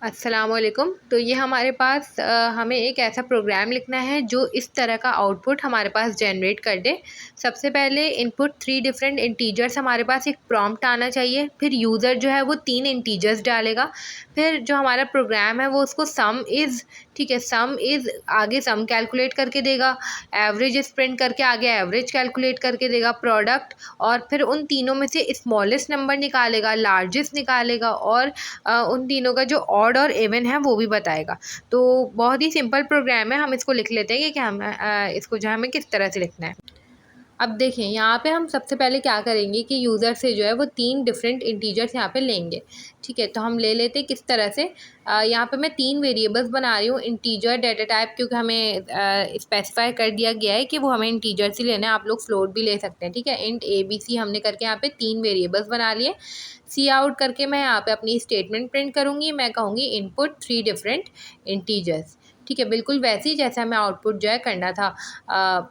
अस्सलामुअलैकुम। तो ये हमारे पास हमें एक ऐसा प्रोग्राम लिखना है जो इस तरह का आउटपुट हमारे पास जनरेट कर दे। सबसे पहले इनपुट 3 डिफरेंट इंटीजर्स हमारे पास एक प्रॉम्प्ट आना चाहिए। फिर यूज़र जो है वो 3 इंटीजर्स डालेगा। फिर जो हमारा प्रोग्राम है वो उसको सम इज़, ठीक है, सम इज़ आगे सम कैलकुलेट करके देगा, एवरेज इज़ प्रिंट करके आगे एवरेज कैलकुलेट करके देगा, प्रोडक्ट, और फिर उन तीनों में से स्मॉलेस्ट नंबर निकालेगा, लार्जेस्ट निकालेगा और उन तीनों का जो ऑड और इवन है वो भी बताएगा। तो बहुत ही सिंपल प्रोग्राम है। हम इसको लिख लेते हैं कि हम इसको जो है हमें किस तरह से लिखना है। अब देखें यहाँ पे हम सबसे पहले क्या करेंगे कि यूज़र से जो है वो 3 डिफरेंट इंटीजर्स यहाँ पे लेंगे। ठीक है, तो हम ले लेते हैं किस तरह से। यहाँ पे मैं 3 वेरिएबल्स बना रही हूँ। इंटीजर डाटा टाइप क्योंकि हमें स्पेसिफाई कर दिया गया है कि वो हमें इंटीजर्स ही लेना है। आप लोग फ्लोट भी ले सकते हैं। ठीक है, इंट ABC हमने करके यहाँ पे 3 वेरिएबल्स बना लिए। सी आउट करके मैं यहाँ पे अपनी स्टेटमेंट प्रिंट करूँगी। मैं कहूँगी इनपुट 3 डिफरेंट इंटीजर्स। ठीक है, बिल्कुल वैसे ही जैसा हमें आउटपुट जो है करना था,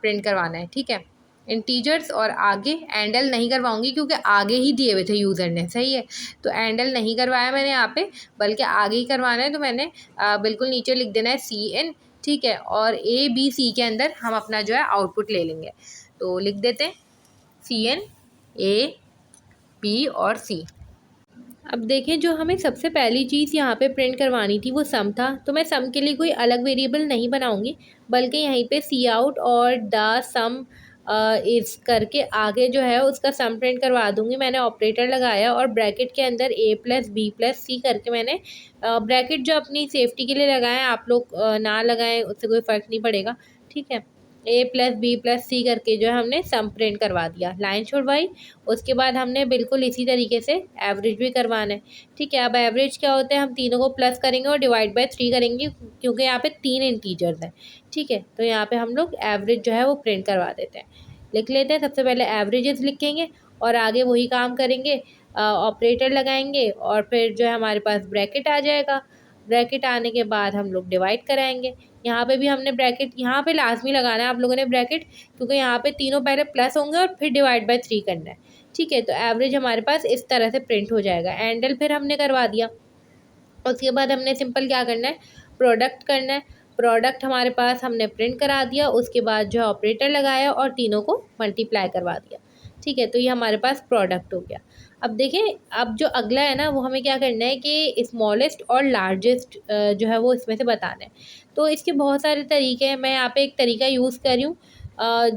प्रिंट करवाना है। ठीक है, इंटीजर्स और आगे एंडल नहीं करवाऊंगी क्योंकि आगे ही दिए हुए थे यूज़र ने। सही है, तो एंडल नहीं करवाया मैंने यहाँ पे, बल्कि आगे ही करवाना है। तो मैंने बिल्कुल नीचे लिख देना है CN। ठीक है, और ABC के अंदर हम अपना जो है आउटपुट ले लेंगे। तो लिख देते हैं CN AB और C। अब देखें, जो हमें सबसे पहली चीज़ यहाँ पे प्रिंट करवानी थी वो सम था। तो मैं सम के लिए कोई अलग वेरिएबल नहीं बनाऊंगी, बल्कि यहीं पे सी आउट और द सम इज़ करके आगे जो है उसका सम प्रिंट करवा दूंगी। मैंने ऑपरेटर लगाया और ब्रैकेट के अंदर A+B+C करके मैंने ब्रैकेट जो अपनी सेफ्टी के लिए लगाएं, आप लोग ना लगाएं, उससे कोई फ़र्क नहीं पड़ेगा। ठीक है, A+B+C करके जो है हमने सम प्रिंट करवा दिया, लाइन छुड़वाई। उसके बाद हमने बिल्कुल इसी तरीके से एवरेज भी करवाना है। ठीक है, अब एवरेज क्या होता है, हम तीनों को प्लस करेंगे और डिवाइड बाय 3 करेंगे क्योंकि यहाँ पे 3 इंटीजर्स हैं। ठीक है, तो यहाँ पे हम लोग एवरेज जो है वो प्रिंट करवा देते हैं। लिख लेते हैं, सबसे पहले एवरेजेस लिखेंगे और आगे वही काम करेंगे, ऑपरेटर लगाएंगे और फिर जो है हमारे पास ब्रैकेट आ जाएगा। ब्रैकेट आने के बाद हम लोग डिवाइड कराएंगे। यहाँ पे भी हमने ब्रैकेट यहाँ पे लाजमी लगाना है आप लोगों ने ब्रैकेट, क्योंकि यहाँ पे तीनों पहले प्लस होंगे और फिर डिवाइड बाय 3 करना है। ठीक है, तो एवरेज हमारे पास इस तरह से प्रिंट हो जाएगा। एंडल फिर हमने करवा दिया। उसके बाद हमने सिंपल क्या करना है, प्रोडक्ट करना है। प्रोडक्ट हमारे पास हमने प्रिंट करा दिया। उसके बाद जो ऑपरेटर लगाया और तीनों को मल्टीप्लाई करवा दिया। ठीक है, तो ये हमारे पास प्रोडक्ट हो गया। अब देखें, अब जो अगला है ना वो हमें क्या करना है कि स्मॉलेस्ट और लार्जेस्ट जो है वो इसमें से बताना है। तो इसके बहुत सारे तरीके हैं। मैं यहाँ पे एक तरीका यूज़ कर रही हूँ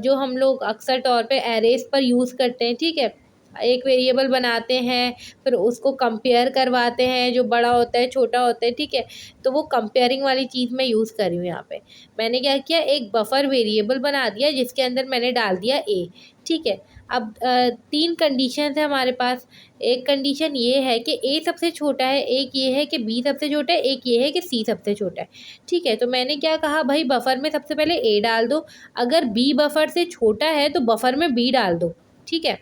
जो हम लोग अक्सर तौर पे एरेज पर यूज़ करते हैं। ठीक है, एक वेरिएबल बनाते हैं, फिर उसको कंपेयर करवाते हैं, जो बड़ा होता है छोटा होता है। ठीक है, तो वो कंपेयरिंग वाली चीज़ मैं यूज़ कर रही हूँ यहाँ पे। मैंने क्या किया, एक बफर वेरिएबल बना दिया जिसके अंदर मैंने डाल दिया A। ठीक है, अब 3 कंडीशन है हमारे पास। एक कंडीशन ये है कि A सबसे छोटा है, एक ये है कि B सबसे छोटा है, एक ये है कि C सबसे छोटा है। ठीक है, तो मैंने क्या कहा, भाई बफर में सबसे पहले A डाल दो, अगर B बफर से छोटा है तो बफर में B डाल दो। ठीक है,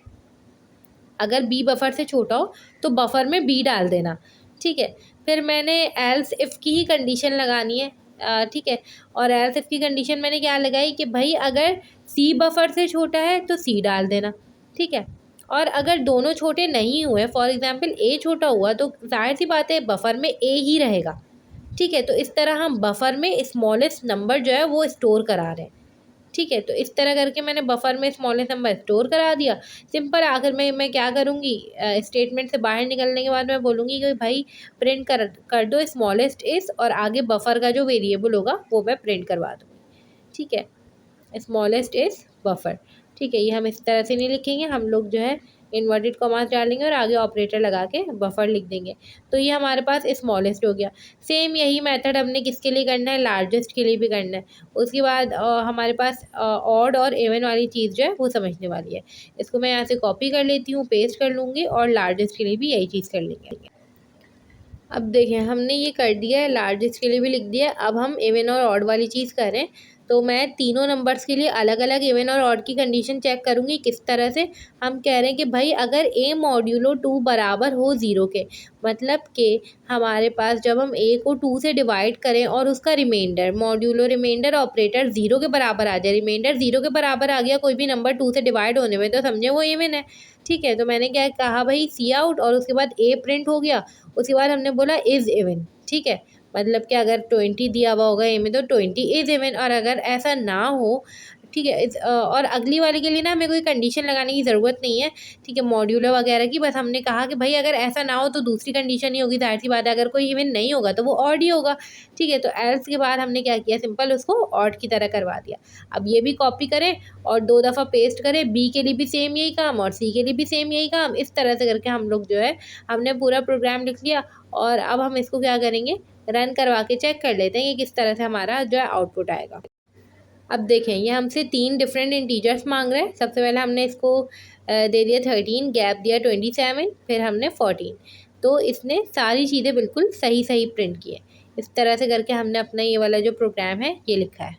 अगर B बफर से छोटा हो तो बफर में B डाल देना। ठीक है, फिर मैंने एल्स इफ़ की ही कंडीशन लगानी है। ठीक है, और एल्स इफ़ की कंडीशन मैंने क्या लगाई कि भाई अगर C बफर से छोटा है तो C डाल देना। ठीक है, और अगर दोनों छोटे नहीं हुए, फॉर एग्ज़ाम्पल A छोटा हुआ, तो ज़ाहिर सी बात है बफर में A ही रहेगा। ठीक है, तो इस तरह हम बफर में स्मॉलेस्ट नंबर जो है वो स्टोर करा रहे हैं। ठीक है, तो इस तरह करके मैंने बफर में स्मॉलेस्ट नंबर स्टोर करा दिया। सिंपल आखिर में मैं क्या करूँगी, स्टेटमेंट से बाहर निकलने के बाद मैं बोलूँगी कि भाई प्रिंट कर दो स्मॉलेस्ट इज़, और आगे बफर का जो वेरिएबल होगा वो मैं प्रिंट करवा दूँगी। ठीक है, स्मॉलेस्ट इज़ बफर। ठीक है, ये हम इस तरह से नहीं लिखेंगे, हम लोग जो है इन्वर्टेड कॉमास डालेंगे और आगे ऑपरेटर लगा के बफर लिख देंगे। तो ये हमारे पास स्मॉलेस्ट हो गया। सेम यही मेथड हमने किसके लिए करना है, लार्जेस्ट के लिए भी करना है। उसके बाद हमारे पास ऑड और इवन वाली चीज़ जो है वो समझने वाली है। इसको मैं यहाँ से कॉपी कर लेती हूँ, पेस्ट कर लूँगी और लार्जेस्ट के लिए भी यही चीज़ कर लेंगे। अब देखें, हमने ये कर दिया है, लार्जेस्ट के लिए भी लिख दिया है। अब हम इवन और ऑड वाली चीज़ करें। तो मैं तीनों नंबर्स के लिए अलग अलग इवन और ऑड की कंडीशन चेक करूँगी। किस तरह से, हम कह रहे हैं कि भाई अगर a मॉड्यूलो 2 बराबर हो 0 के, मतलब कि हमारे पास जब हम a को 2 से डिवाइड करें और उसका रिमाइंडर मॉड्यूलो रिमाइंडर ऑपरेटर 0 के बराबर आ जाए, रिमाइंडर 0 के बराबर आ गया कोई भी नंबर 2 से डिवाइड होने में, तो समझे वो इवन है। ठीक है, तो मैंने क्या कहा भाई सी आउट और उसके बाद a प्रिंट हो गया, उसके बाद हमने बोला इज़ इवन। ठीक है, मतलब कि अगर 20 दिया हुआ होगा ए में तो 20 इज इवन, और अगर ऐसा ना हो, ठीक है, और अगली वाले के लिए ना हमें कोई कंडीशन लगाने की ज़रूरत नहीं है। ठीक है, मॉड्यूलर वगैरह की, बस हमने कहा कि भाई अगर ऐसा ना हो तो दूसरी कंडीशन ही होगी, जाहिर सी बात है, अगर कोई इवन नहीं होगा तो वो ऑड ही होगा। ठीक है, तो एल्स के बाद हमने क्या किया, सिंपल उसको ऑड की तरह करवा दिया। अब ये भी कॉपी करें और 2 दफ़ा पेस्ट करें, बी के लिए भी सेम यही काम और सी के लिए भी सेम यही काम। इस तरह से करके हम लोग जो है हमने पूरा प्रोग्राम लिख लिया, और अब हम इसको क्या करेंगे, रन करवा के चेक कर लेते हैं कि किस तरह से हमारा जो है आउटपुट आएगा। अब देखें, ये हमसे 3 डिफरेंट इंटीजर्स मांग रहे हैं। सबसे पहले हमने इसको दे दिया 13, गैप दिया 27, फिर हमने 14। तो इसने सारी चीज़ें बिल्कुल सही सही प्रिंट की है। इस तरह से करके हमने अपना ये वाला जो प्रोग्राम है ये लिखा है।